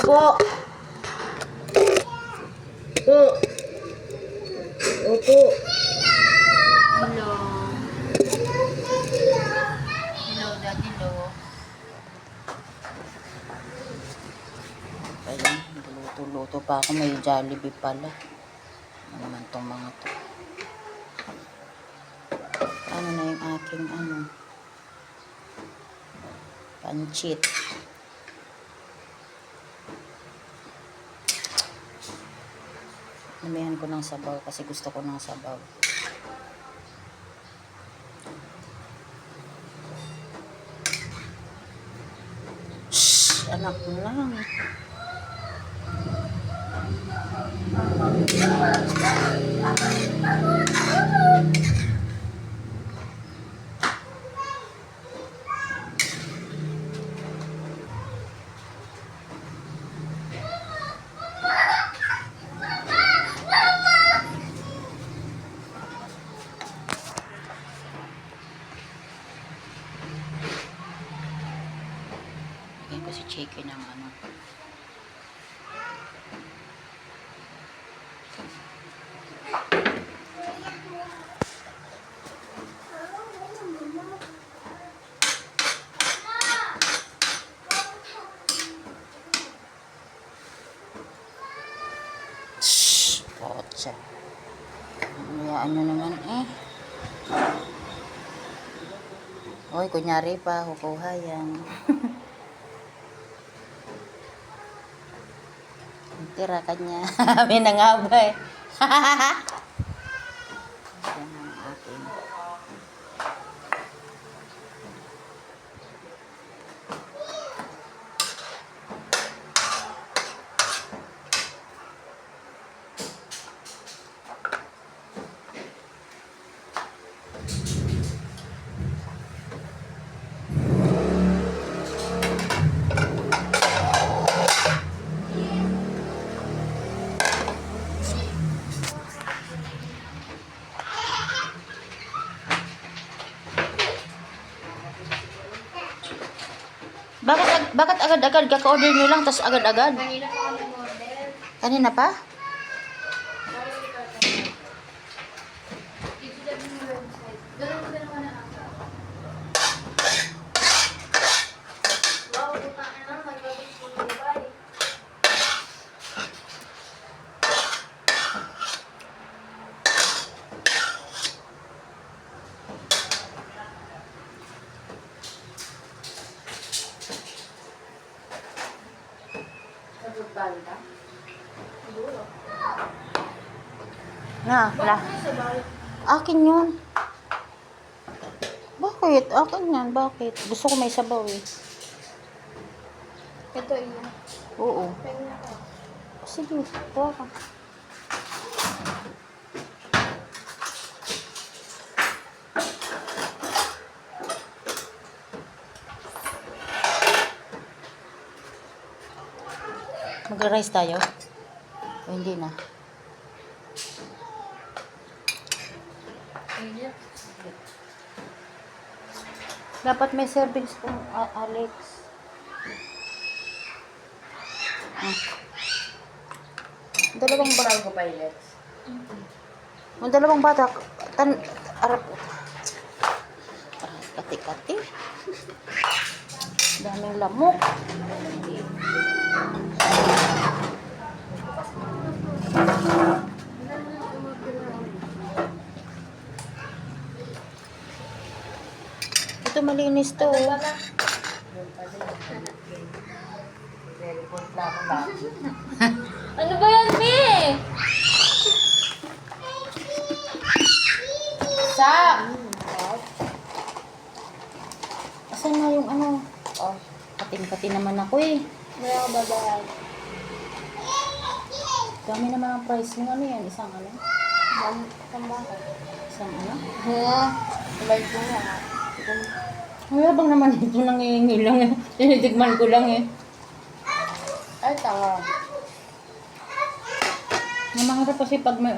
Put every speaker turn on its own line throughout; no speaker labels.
Opo. Opo. Opo.
Hello. Hello, Daddy Lo.
Ayun, luto-luto pa ako. May Jollibee pala. Ano naman tong mga to? Ano na yung aking pancit. Namihan ko ng sabaw kasi gusto ko ng sabaw. Shhh! Anak mo lang. Bigyan ko si Chiki ng Shhh! Kotsa. Hayaan nyo naman eh. Oy, kunyari pa, kukuha yan. Tira kanya. May nangabay. Yan ang aking. Bakit agad-agad? Kaka-order nyo lang, tapos agad-agad?
Kanina pa kami model.
Kanina pa?
Ganun ko naman na ako. Wow, buta na lang. Magkabit ko yung Dubai. Nagugpal ka? Siguro.
Wala. Akin yun. Bakit? Akin yan. Bakit? Gusto ko may sabaw eh.
Ito yun.
Oo.
Pengen ako.
Sige, kuha ka. Magra-rice tayo? O hindi na?
Ayun.
Dapat may servings kung Alex. Dalawang bata.
ko pa Alex.
Ang dalawang bata. Arap. Kati-kati. Daming lamok. Ito malinis to.
Ano ba yan, Mi?
Sa! Asan na yung Oh, pating-pati naman ako eh.
May ako babayad.
Dami naman ang price ng yan. Isang
Bakit?
Isang
Like ko nga.
Mayabang naman ito nangihingi lang eh. Tinitigman ko lang eh.
Ay, tanga.
Namahirap kasi pag may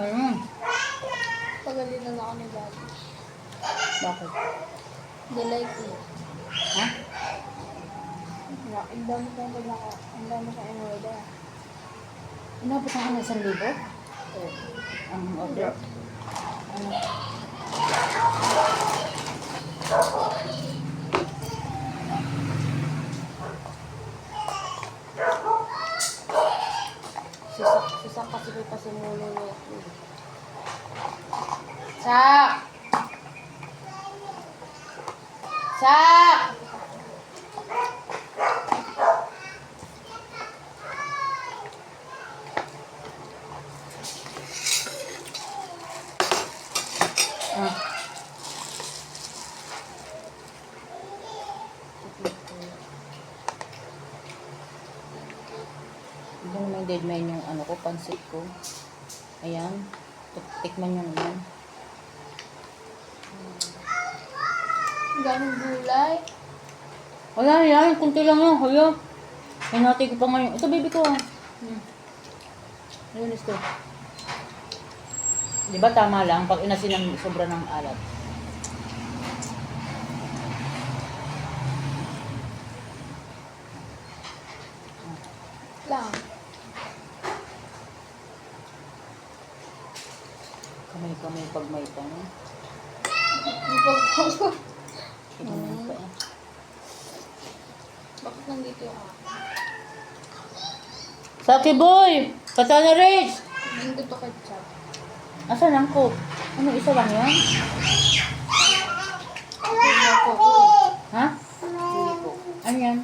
Pagalitan ako ni Daddy.
Bakit?
They like me.
Ha?
Ang dami kang pagkaka. Ang dami kang in-order.
Inabot ng 1,000? Ang order. Ano?
Sisak kasi may pasimulo na ito.
Sak! Sak! Ah. Hindi naman dead man yung ano ko, pansit ko. Ayan. Tikman nyo naman.
Ang daming gulay.
Wala yan, kunti lang yan. Hala. Hinati ko pa ngayon. Ito, baby ko. Linis to. Di ba tama lang pag inasin ng sobra ng alat?
Lang.
Kamay-kamay pag may tanong.
Hindi pa ako.
Tignan pa eh.
Bakit nandito yung ako?
Saki boy! Katana Rage!
Hindi to ketchup.
Asan ang coke? Ano, isa lang yan?
Hindi ako.
Ha?
Hindi ko.
Ano yan?